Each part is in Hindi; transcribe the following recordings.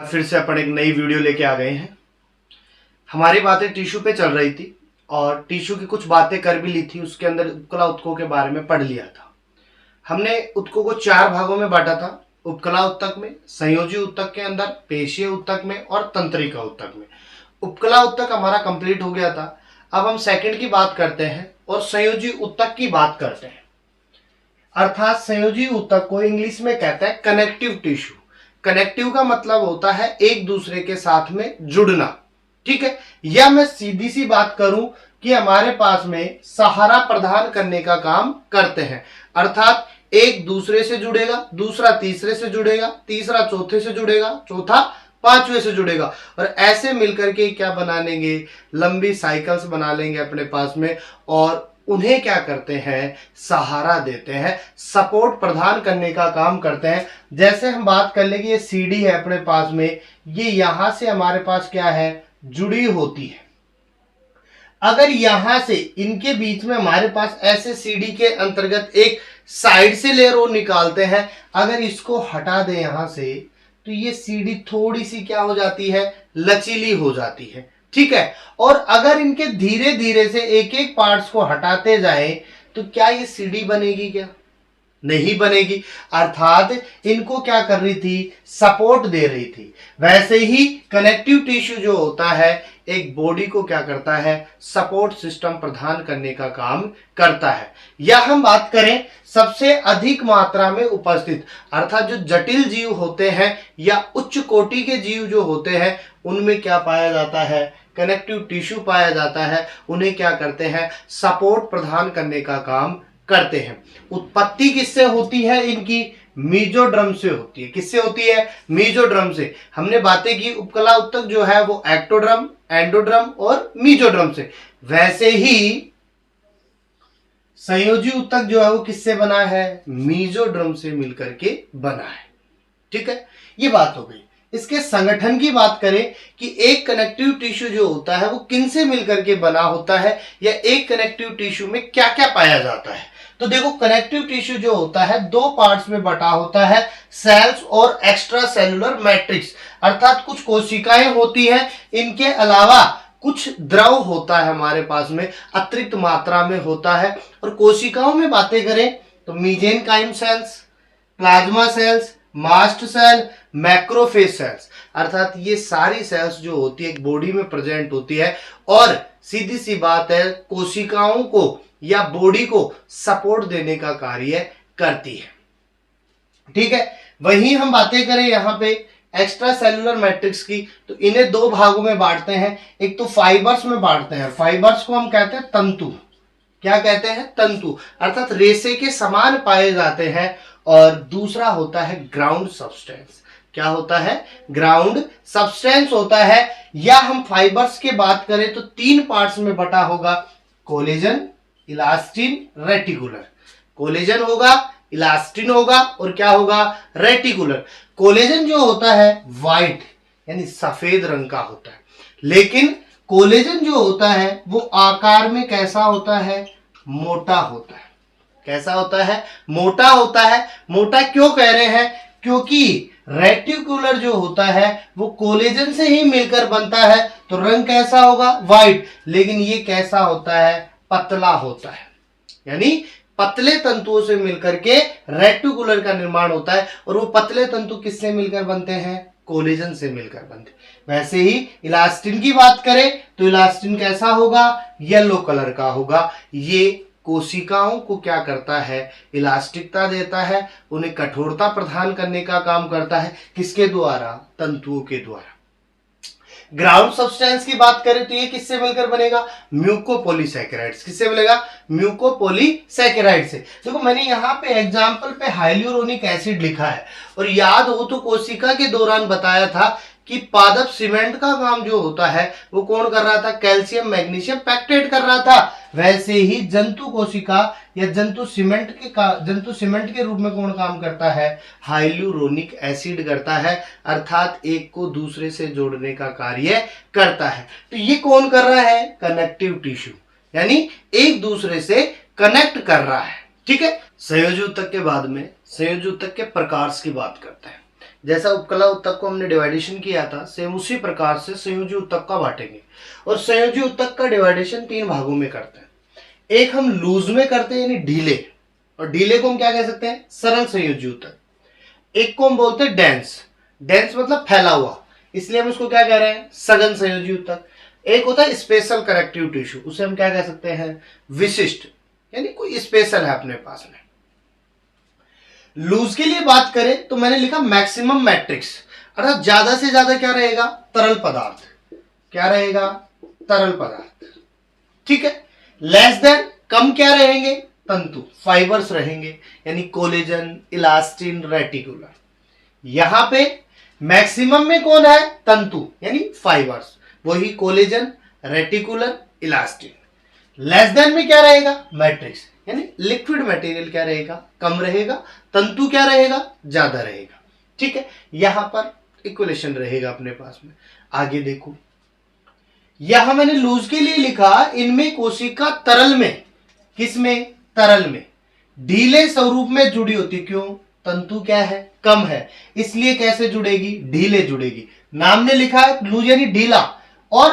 फिर से अपन एक नई वीडियो लेके आ गए हैं। हमारी बातें टिश्यू पे चल रही थी और टिश्यू की कुछ बातें कर भी ली थी। उसके अंदर उपकला उत्तकों के बारे में पढ़ लिया था। हमने उत्तकों को 4 भागों में बांटा था, उपकला उत्तक में, संयोजी उत्तक के अंदर, पेशीय उत्तक में और तंत्रिका उत्तक में। उपकला उत्तक हमारा कंप्लीट हो गया था। अब हम सेकंड की बात करते हैं और संयोजी उत्तक की बात करते हैं। अर्थात संयोजी उत्तक को इंग्लिश में कहते हैं कनेक्टिव टिश्यू। कनेक्टिव का मतलब होता है एक दूसरे के साथ में जुड़ना, ठीक है। या मैं सीधी सी बात करूं कि हमारे पास में सहारा प्रदान करने का काम करते हैं। अर्थात एक दूसरे से जुड़ेगा, दूसरा तीसरे से जुड़ेगा, तीसरा चौथे से जुड़ेगा, चौथा पांचवे से जुड़ेगा और ऐसे मिलकर के क्या बना लेंगे, लंबी साइकिल्स बना लेंगे अपने पास में और उन्हें क्या करते हैं, सहारा देते हैं, सपोर्ट प्रदान करने का काम करते हैं। जैसे हम बात कर लेंगे, ये सीढ़ी है अपने पास में, ये यहां से हमारे पास क्या है, जुड़ी होती है। अगर यहां से इनके बीच में हमारे पास ऐसे सीढ़ी के अंतर्गत एक साइड से लेयर और निकालते हैं, अगर इसको हटा दें यहां से तो ये सीढ़ी थोड़ी सी क्या हो जाती है, लचीली हो जाती है, ठीक है। और अगर इनके धीरे धीरे से एक एक पार्ट्स को हटाते जाएं तो क्या ये सीढ़ी बनेगी, क्या नहीं बनेगी। अर्थात इनको क्या कर रही थी, सपोर्ट दे रही थी। वैसे ही कनेक्टिव टिश्यू जो होता है एक बॉडी को क्या करता है, सपोर्ट सिस्टम प्रदान करने का काम करता है। या हम बात करें सबसे अधिक मात्रा में उपस्थित, अर्थात जो जटिल जीव होते हैं या उच्च कोटि के जीव जो होते हैं उनमें क्या पाया जाता है, कनेक्टिव टिश्यू पाया जाता है। उन्हें क्या करते हैं, सपोर्ट प्रदान करने का काम करते हैं। उत्पत्ति किससे होती है इनकी, मीजोड्रम से होती है। किससे होती है, मीजोड्रम से। हमने बातें की उपकला उत्तक जो है वो एक्टोड्रम, एंडोड्रम और मीजोड्रम से। वैसे ही संयोजी उत्तक जो है वो किससे बना है, मीजोड्रम से मिलकर के बना है, ठीक है। ये बात हो गई। इसके संगठन की बात करें कि एक कनेक्टिव टिश्यू जो होता है वो किनसे मिलकर के बना होता है या एक कनेक्टिव टिश्यू में क्या क्या पाया जाता है। तो देखो, कनेक्टिव टिश्यू जो होता है 2 पार्ट्स में बटा होता है, सेल्स और एक्स्ट्रा सेलुलर मैट्रिक्स। अर्थात कुछ कोशिकाएं होती हैं, इनके अलावा कुछ द्रव होता है हमारे पास में, अतिरिक्त मात्रा में होता है। और कोशिकाओं में बातें करें तो mesenchyme cells, plasma cells, mast cell, macrophage cells, अर्थात ये सारी सेल्स जो होती है एक बॉडी में प्रेजेंट होती है और सीधी सी बात है कोशिकाओं को या बॉडी को सपोर्ट देने का कार्य करती है, ठीक है। वहीं हम बातें करें यहाँ पे एक्स्ट्रा सेलुलर मैट्रिक्स की, तो इन्हें 2 भागों में बांटते हैं। एक तो फाइबर्स में बांटते हैं, फाइबर्स को हम कहते हैं तंतु। क्या कहते हैं, तंतु, अर्थात रेशे के समान पाए जाते हैं। और दूसरा होता है ग्राउंड सब्सटेंस। क्या होता है, ग्राउंड सब्सटेंस होता है। या हम फाइबर्स की बात करें तो 3 पार्ट्स में बटा होगा, कोलेजन, इलास्टिन, रेटिकुलर। कोलेजन होगा, इलास्टिन होगा और क्या होगा, रेटिकुलर। कोलेजन जो होता है व्हाइट यानी सफेद रंग का होता है, लेकिन कोलेजन जो होता है वो आकार में कैसा होता है, मोटा होता है। कैसा होता है, मोटा होता है। मोटा क्यों कह रहे हैं, क्योंकि रेटिकुलर जो होता है वो कोलेजन से ही मिलकर बनता है, तो रंग कैसा होगा, व्हाइट। लेकिन ये कैसा होता है, पतला होता है, यानी पतले तंतुओं से मिलकर के रेटिकुलर का निर्माण होता है। और वो पतले तंतु किससे मिलकर बनते हैं, कोलेजन से मिलकर बनते हैं। वैसे ही इलास्टिन की बात करें तो इलास्टिन कैसा होगा, येलो कलर का होगा। ये कोशिकाओं को क्या करता है, इलास्टिकता देता है, उन्हें कठोरता प्रदान करने का काम करता है। किसके द्वारा, तंतुओं के द्वारा। ग्राउंड सब्सटेंस की बात करें तो ये किससे मिलकर बनेगा, म्यूकोपॉलीसैकेराइड्स। किससे मिलेगा, म्यूकोपॉलीसैकेराइड से। देखो, मैंने यहाँ पे एग्जांपल पे हाइल्यूरोनिक एसिड लिखा है और याद हो तो कोशिका के दौरान बताया था कि पादप सीमेंट का काम जो होता है वो कौन कर रहा था, कैल्शियम मैग्नीशियम पैक्टेट कर रहा था। वैसे ही जंतु कोशिका या जंतु सीमेंट के रूप में कौन काम करता है, हाइल्यूरोनिक एसिड करता है। अर्थात एक को दूसरे से जोड़ने का कार्य करता है। तो ये कौन कर रहा है, कनेक्टिव टिश्यू, यानी एक दूसरे से कनेक्ट कर रहा है, ठीक है। संयोजी उत्तक के बाद में संयोजी उत्तक के प्रकार की बात करते हैं। जैसा उपकला उत्तक को हमने डिवाइडेशन किया था, सेम उसी प्रकार से संयोजी उत्तक का बांटेंगे। और संयोजी उत्तक का डिवाइडेशन 3 भागों में करते हैं। एक हम लूज में करते हैं यानी ढीले, और ढीले को हम क्या कह सकते हैं, सरल संयोजी उत्तक। एक को हम बोलते हैं डेंस, डेंस मतलब फैला हुआ, इसलिए हम इसको क्या कह रहे हैं, सघन संयोजी उत्तक। एक होता है स्पेशल करेक्टिव टिश्यू, उसे हम क्या कह सकते हैं, विशिष्ट, यानी कोई स्पेशल है अपने पास में। लूज के लिए बात करें तो मैंने लिखा मैक्सिमम मैट्रिक्स, अर्थात ज्यादा से ज्यादा क्या रहेगा, तरल पदार्थ। क्या रहेगा, तरल पदार्थ, ठीक है। लेस देन, कम क्या रहेंगे, तंतु, फाइबर्स रहेंगे, यानी कोलेजन, इलास्टिन, रेटिकुलर। यहां पे मैक्सिमम में कौन है, तंतु यानी फाइबर्स, वही collagen, reticular, elastin. Less than में क्या रहेगा, मैट्रिक्स, यानी लिक्विड मटेरियल क्या रहेगा, कम रहेगा, तंतु क्या रहेगा, ज्यादा रहेगा, ठीक है। यहां पर इक्वेशन रहेगा अपने पास में। आगे देखो, यहां मैंने लूज के लिए लिखा, इनमें कोशिका तरल में, किसमें, तरल में ढीले स्वरूप में जुड़ी होती, क्यों, तंतु क्या है, कम है, इसलिए कैसे जुड़ेगी, ढीले जुड़ेगी। नाम ने लिखा है लूज यानी ढीला, और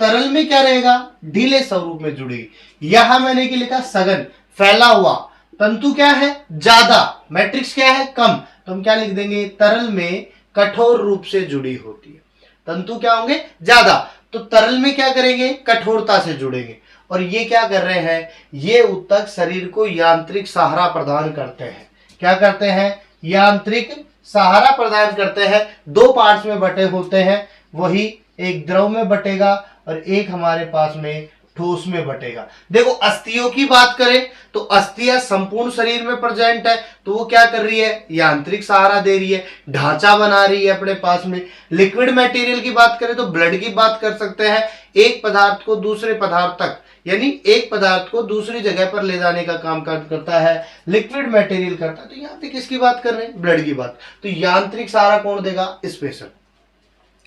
तरल में क्या रहेगा, ढीले स्वरूप में जुड़ेगी। यहां मैंने क्या लिखा, सघन, फैला हुआ, तंतु क्या है, ज्यादा, मैट्रिक्स क्या है, कम, तो हम क्या लिख देंगे, तरल में कठोर रूप से जुड़ी होती है, तंतु क्या होंगे, ज्यादा, तो तरल में क्या करेंगे, कठोरता से जुड़ेंगे। और ये क्या कर रहे हैं, ये उत्तक शरीर को यांत्रिक सहारा प्रदान करते हैं। क्या करते हैं, यांत्रिक सहारा प्रदान करते हैं। 2 पार्ट्स में बटे होते हैं, वही एक द्रव में बटेगा और एक हमारे पास में ठोस में बटेगा। देखो अस्थियों की बात करें तो अस्थियां संपूर्ण शरीर में प्रेजेंट है, तो वो क्या कर रही है, यांत्रिक सहारा दे रही है, ढांचा बना रही है अपने पास में। लिक्विड मटेरियल की बात करें तो ब्लड की बात कर सकते हैं, एक पदार्थ को दूसरे पदार्थ तक, यानी एक पदार्थ को दूसरी जगह पर ले जाने का काम करता है, लिक्विड मटेरियल करता है। तो यहाँ पे किसकी बात कर रहे हैं, ब्लड की बात। तो यांत्रिक सहारा कौन देगा, स्पेशल।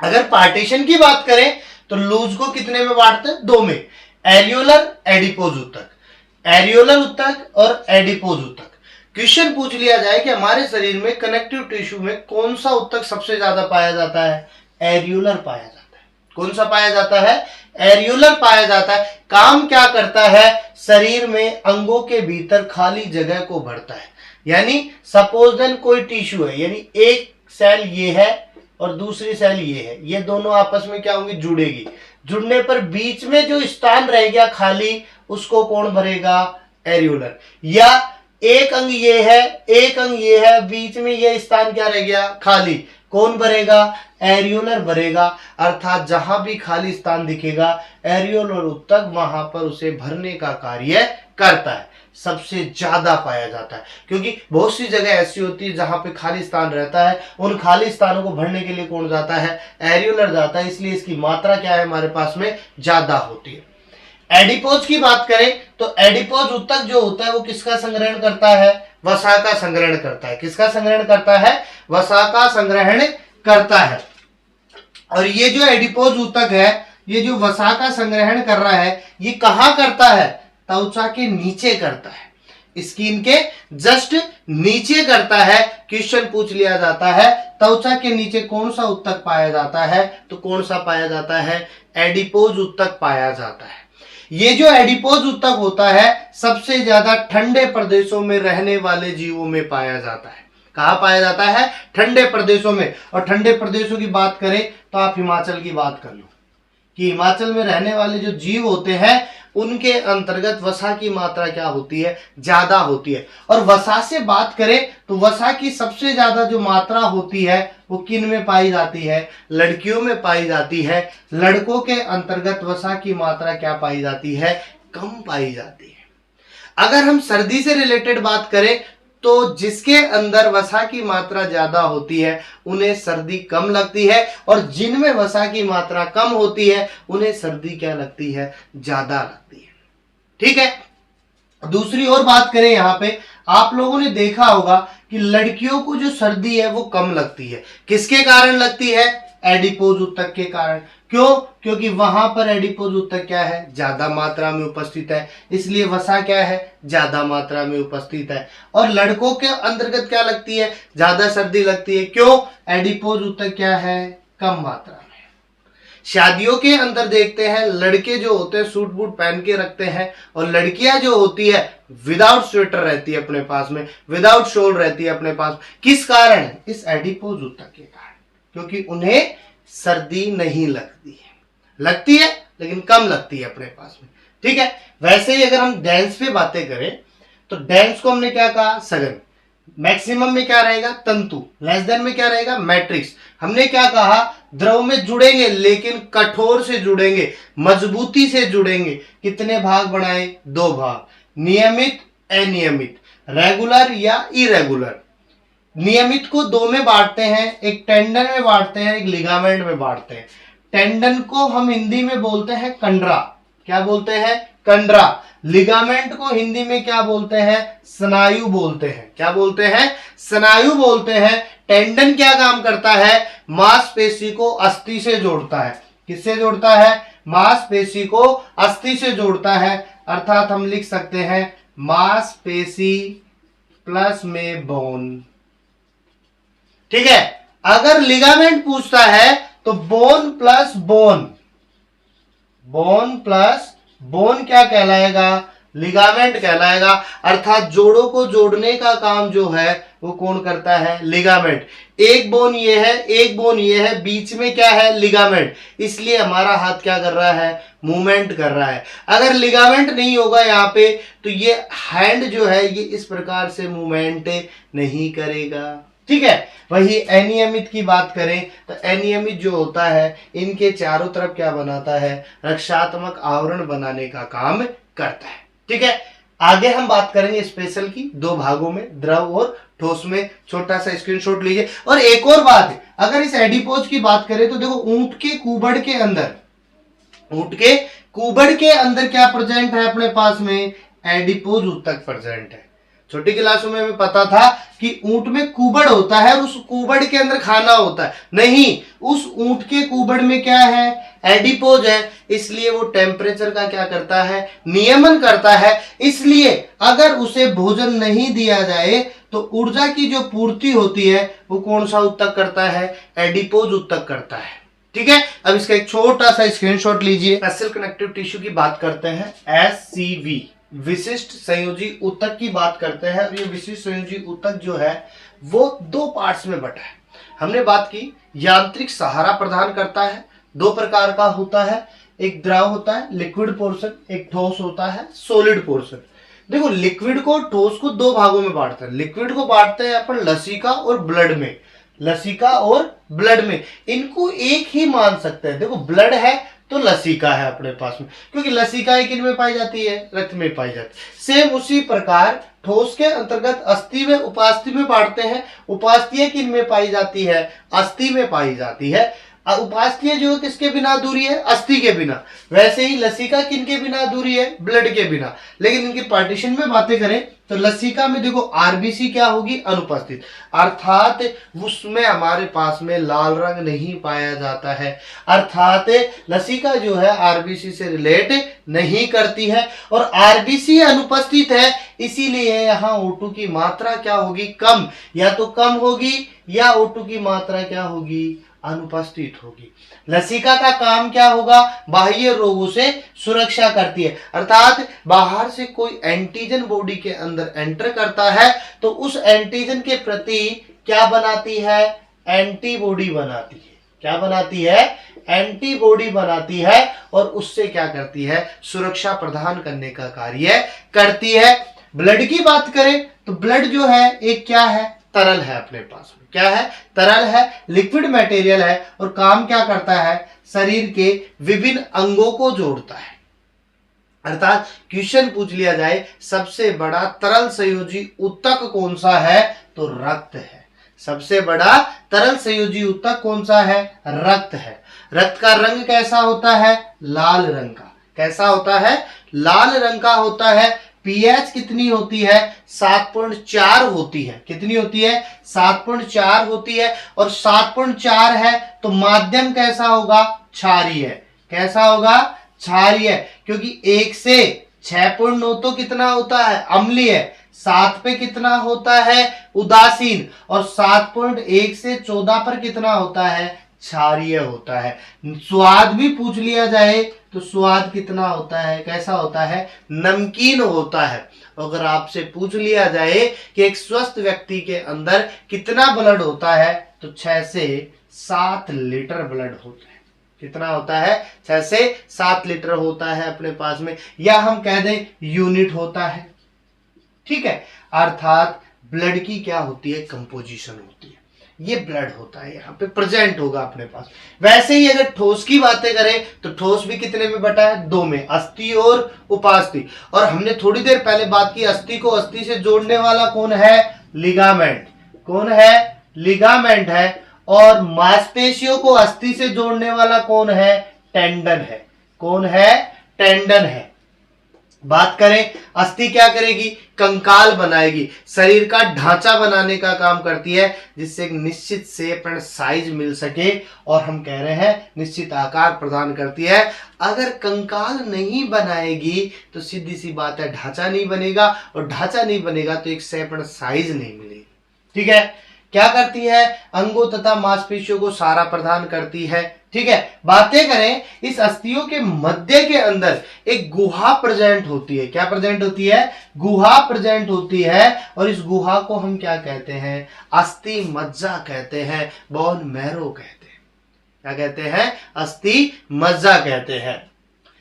अगर पार्टीशन की बात करें तो लूज को कितने में बांटते हैं, 2 में, एरियोलर, एडिपोज उत्तक, एरियोलर उत्तक और एडिपोज उत्तक। क्वेश्चन पूछ लिया जाए कि हमारे शरीर में कनेक्टिव टिश्यू में कौन सा उत्तक सबसे ज्यादा पाया जाता है, एरियोलर पाया जाता है। कौन सा पाया जाता है, एरियोलर पाया जाता है। काम क्या करता है, शरीर में अंगों के भीतर खाली जगह को भरता है। यानी सपोज देन कोई टिश्यू है, यानी एक सेल ये है और दूसरी सेल ये है, ये दोनों आपस में क्या होंगी, जुड़ेगी। जुड़ने पर बीच में जो स्थान रह गया खाली, उसको कौन भरेगा, एरियोलर। या एक अंग ये है, एक अंग ये है, बीच में ये स्थान क्या रह गया, खाली, कौन भरेगा, एरियोलर भरेगा। अर्थात जहां भी खाली स्थान दिखेगा, एरियोलर उत्तक वहां पर उसे भरने का कार्य करता है। सबसे ज्यादा पाया जाता है, क्योंकि बहुत सी जगह ऐसी होती है जहां पे खाली स्थान रहता है, उन खाली स्थानों को भरने के लिए कौन जाता है, एरियोलर जाता है, इसलिए इसकी मात्रा क्या है, हमारे पास में ज्यादा होती है। एडिपोज की बात करें तो एडिपोज उत्तक जो होता है वो किसका संग्रहण करता है, वसा का संग्रहण करता है। किसका संग्रहण करता है, वसा का संग्रहण करता है। और ये जो एडिपोज उत्तक है, ये जो वसा का संग्रहण कर रहा है, ये कहां करता है, त्वचा के नीचे करता है, स्किन के जस्ट नीचे करता है। क्वेश्चन पूछ लिया जाता है त्वचा के नीचे कौन सा उत्तक पाया जाता है, तो कौन सा पाया जाता है, एडिपोज उत्तक पाया जाता है। ये जो एडिपोज उत्तक होता है सबसे ज्यादा ठंडे प्रदेशों में रहने वाले जीवों में पाया जाता है। कहां पाया जाता है, ठंडे प्रदेशों में। और ठंडे प्रदेशों की बात करें तो आप हिमाचल की बात कर लो कि हिमाचल में रहने वाले जो जीव होते हैं उनके अंतर्गत वसा की मात्रा क्या होती है, ज्यादा होती है। और वसा से बात करें तो वसा की सबसे ज्यादा जो मात्रा होती है वो किन में पाई जाती है, लड़कियों में पाई जाती है। लड़कों के अंतर्गत वसा की मात्रा क्या पाई जाती है, कम पाई जाती है। अगर हम सर्दी से रिलेटेड बात करें तो जिसके अंदर वसा की मात्रा ज्यादा होती है उन्हें सर्दी कम लगती है, और जिनमें वसा की मात्रा कम होती है उन्हें सर्दी क्या लगती है, ज्यादा लगती है। ठीक है। दूसरी और बात करें, यहां पे आप लोगों ने देखा होगा कि लड़कियों को जो सर्दी है वो कम लगती है। किसके कारण लगती है, एडिपोज ऊतक के कारण। क्यों? क्योंकि वहां पर एडिपोज ऊतक क्या है, ज्यादा मात्रा में उपस्थित है, इसलिए वसा क्या है, ज्यादा मात्रा में उपस्थित है। और लड़कों के अंतर्गत क्या लगती है, ज्यादा सर्दी लगती है। क्यों? एडिपोज ऊतक क्या है, कम मात्रा में। शादियों के अंदर देखते हैं लड़के जो होते हैं सूट बूट पहन के रखते हैं, और लड़कियां जो होती है विदाउट स्वेटर रहती है अपने पास में, विदाउट शॉल रहती है अपने पास। किस कारण? इस एडिपोज ऊतक के कारण, क्योंकि उन्हें सर्दी नहीं लगती है, लगती है लेकिन कम लगती है अपने पास में। ठीक है। वैसे ही अगर हम डेंस पे बातें करें तो डेंस को हमने क्या कहा, सघन। मैक्सिमम में क्या रहेगा, तंतु। लेस देन में क्या रहेगा, मैट्रिक्स। हमने क्या कहा, द्रव में जुड़ेंगे लेकिन कठोर से जुड़ेंगे, मजबूती से जुड़ेंगे। कितने भाग बनाए, 2 भाग, नियमित अनियमित, रेगुलर या इरेगुलर। नियमित को 2 में बांटते हैं, एक टेंडन में बांटते हैं, एक लिगामेंट में बांटते हैं। टेंडन को हम हिंदी में बोलते हैं कंडरा। क्या बोलते हैं, कंडरा। लिगामेंट को हिंदी में क्या बोलते हैं, स्नायु बोलते हैं। क्या बोलते हैं, स्नायु बोलते हैं। टेंडन क्या काम करता है, मांसपेशी को अस्थि से जोड़ता है। किससे जोड़ता है, मांसपेशी को अस्थि से जोड़ता है। अर्थात हम लिख सकते हैं मांसपेशी प्लस में बोन। ठीक है। अगर लिगामेंट पूछता है तो bone plus bone, bone plus bone क्या कहलाएगा, लिगामेंट कहलाएगा। अर्थात जोड़ों को जोड़ने का काम जो है वो कौन करता है, लिगामेंट। एक बोन ये है, एक बोन ये है, बीच में क्या है, लिगामेंट। इसलिए हमारा हाथ क्या कर रहा है, मूवमेंट कर रहा है। अगर लिगामेंट नहीं होगा यहाँ पे तो ये हैंड जो है ये इस प्रकार से मूवमेंट नहीं करेगा। ठीक है। वही अनियमित की बात करें तो अनियमित जो होता है इनके चारों तरफ क्या बनाता है, रक्षात्मक आवरण बनाने का काम करता है। ठीक है। आगे हम बात करेंगे स्पेशल की, 2 भागों में, द्रव और ठोस में। छोटा सा स्क्रीनशॉट लीजिए। और एक और बात है, अगर इस एडिपोज की बात करें तो देखो ऊंट के कुबड़ के अंदर, ऊंट के कुबड़ के अंदर क्या प्रेजेंट है अपने पास में, एडिपोज ऊतक प्रेजेंट है। छोटी क्लासों में हमें पता था कि ऊंट में कुबड़ होता है और उस कुबड़ के अंदर खाना होता है, नहीं, उस ऊंट के कुबड़ में क्या है, एडिपोज है। इसलिए वो टेम्परेचर का क्या करता है, नियमन करता है। इसलिए अगर उसे भोजन नहीं दिया जाए तो ऊर्जा की जो पूर्ति होती है वो कौन सा ऊतक करता है, एडिपोज ऊतक करता है। ठीक है। अब इसका एक छोटा सा स्क्रीनशॉट लीजिए। स्पेशल कनेक्टिव टिश्यू की बात करते हैं, SCV, विशिष्ट संयोजी ऊतक की बात करते हैं। और ये विशिष्ट संयोजी ऊतक जो है वो 2 पार्ट्स में बटा है। हमने बात की यांत्रिक सहारा प्रदान करता है, 2 प्रकार का होता है, एक द्रव होता है लिक्विड पोर्शन, एक ठोस होता है सॉलिड पोर्शन। देखो लिक्विड को, ठोस को 2 भागों में बांटते हैं। लिक्विड को बांटते हैं अपन लसिका और ब्लड में, लसिका और ब्लड में। इनको एक ही मान सकते हैं। देखो ब्लड है तो लसिका है अपने पास में, क्योंकि लसिका किन में पाई जाती है, रक्त में पाई जाती है। सेम उसी प्रकार ठोस के अंतर्गत अस्थि में उपास्थि में बांटते हैं। उपास्थि किन में पाई जाती है, अस्थि में पाई जाती है। उपास्थि जो किसके बिना अधूरी है, अस्थि के बिना। वैसे ही लसिका किन के बिना अधूरी है, ब्लड के बिना। लेकिन इनके पार्टीशन में बातें करें तो लसिका में देखो आरबीसी क्या होगी, अनुपस्थित। अर्थात उसमें हमारे पास में लाल रंग नहीं पाया जाता है। अर्थात लसिका जो है आरबीसी से रिलेट नहीं करती है और आरबीसी अनुपस्थित है, इसीलिए यहाँ O2 की मात्रा क्या होगी, कम। या तो कम होगी या O2 की मात्रा क्या होगी, अनुपस्थित होगी। लसिका का काम क्या होगा, बाह्य रोगों से सुरक्षा करती है। अर्थात बाहर से कोई एंटीजन बॉडी के अंदर एंटर करता है तो उस एंटीजन के प्रति क्या बनाती है, एंटीबॉडी बनाती है। क्या बनाती है, एंटीबॉडी बनाती है और उससे क्या करती है, सुरक्षा प्रदान करने का कार्य करती है। ब्लड की बात करें तो ब्लड जो है एक क्या है, तरल है अपने पास में। क्या है, तरल है, लिक्विड मटेरियल है और काम क्या करता है, शरीर के विभिन्न अंगों को जोड़ता है। अर्थात क्वेश्चन पूछ लिया जाए सबसे बड़ा तरल संयोजी ऊतक कौन सा है, तो रक्त है। सबसे बड़ा तरल संयोजी ऊतक कौन सा है, रक्त है। रक्त का रंग कैसा होता है, लाल रंग का। कैसा होता है, लाल रंग का होता है। पीएच कितनी होती है? 7.4 होती है। कितनी होती है? 7.4 होती है। और 7.4 है तो माध्यम कैसा होगा? क्षारीय। कैसा होगा? क्षारीय। क्योंकि 1 से 6.9 तो कितना होता है? अम्लीय। 7 पे कितना होता है? उदासीन। और 7.1 से 14 पर कितना होता है? क्षारीय होता है। स्वाद भी पूछ लिया जाए तो स्वाद कितना होता है? कैसा होता है? नमकीन होता है। अगर आपसे पूछ लिया जाए कि एक स्वस्थ व्यक्ति के अंदर कितना ब्लड होता है तो 6 से 7 लीटर ब्लड होता है। कितना होता है? 6 से 7 लीटर होता है अपने पास में, या हम कह दें यूनिट होता है। ठीक है, अर्थात ब्लड की क्या होती है? कंपोजिशन होती है। ये ब्लड होता है, यहाँ पे प्रेजेंट होगा अपने पास। वैसे ही अगर ठोस की बातें करें तो ठोस भी कितने में बटा है? 2 में, अस्थि और उपास्थि। और हमने थोड़ी देर पहले बात की, अस्थि को अस्थि से जोड़ने वाला कौन है? लिगामेंट। कौन है? लिगामेंट है। और मांसपेशियों को अस्थि से जोड़ने वाला कौन है? टेंडन है। कौन है? टेंडन है। बात करें, अस्थि क्या करेगी? कंकाल बनाएगी, शरीर का ढांचा बनाने का काम करती है, जिससे एक निश्चित शेप एंड साइज मिल सके, और हम कह रहे हैं निश्चित आकार प्रदान करती है। अगर कंकाल नहीं बनाएगी तो सीधी सी बात है ढांचा नहीं बनेगा, और ढांचा नहीं बनेगा तो एक शेप एंड साइज नहीं मिलेगी। ठीक है, क्या करती है? अंगों तथा मांसपेशियों को सहारा प्रदान करती है। ठीक है, बातें करें, इस अस्थियों के मध्य के अंदर एक गुहा प्रेजेंट होती है। क्या प्रेजेंट होती है? गुहा प्रेजेंट होती है। और इस गुहा को हम क्या कहते हैं? अस्थि मज्जा कहते हैं, बोन मैरो कहते हैं। क्या कहते हैं? अस्थि मज्जा कहते हैं।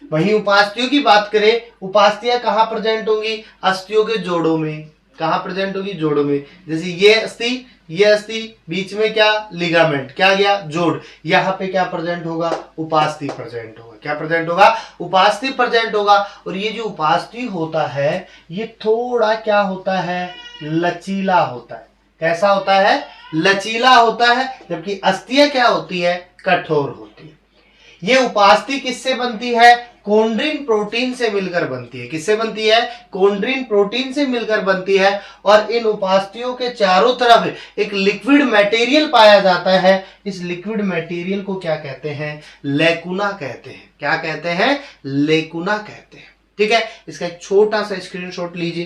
वहीं उपास्थियों की बात करें, उपास्थियां कहां प्रेजेंट होंगी? अस्थियों के जोड़ों में। कहां प्रेजेंट होगी? जोड़ों में। जैसे ये अस्थि, ये अस्थि, बीच में क्या? लिगामेंट। क्या गया? जोड़। यहाँ पे क्या प्रेजेंट होगा? उपास्थि प्रेजेंट होगा। क्या प्रेजेंट होगा? उपास्थि प्रेजेंट होगा। और ये जो उपास्थि होता है ये थोड़ा क्या होता है? लचीला होता है। कैसा होता है? लचीला होता है। जबकि अस्थियां क्या होती है? कठोर होती है। ये उपास्थि किससे बनती है? कोंड्रिन प्रोटीन से मिलकर बनती है। किससे बनती है? कोंड्रिन प्रोटीन से मिलकर बनती है। और इन उपास्थियों के चारों तरफ एक लिक्विड मटेरियल पाया जाता है। इस लिक्विड मटेरियल को क्या कहते हैं? लेकुना कहते हैं। क्या कहते हैं? लेकुना कहते हैं। ठीक है, इसका एक छोटा सा स्क्रीनशॉट लीजिए।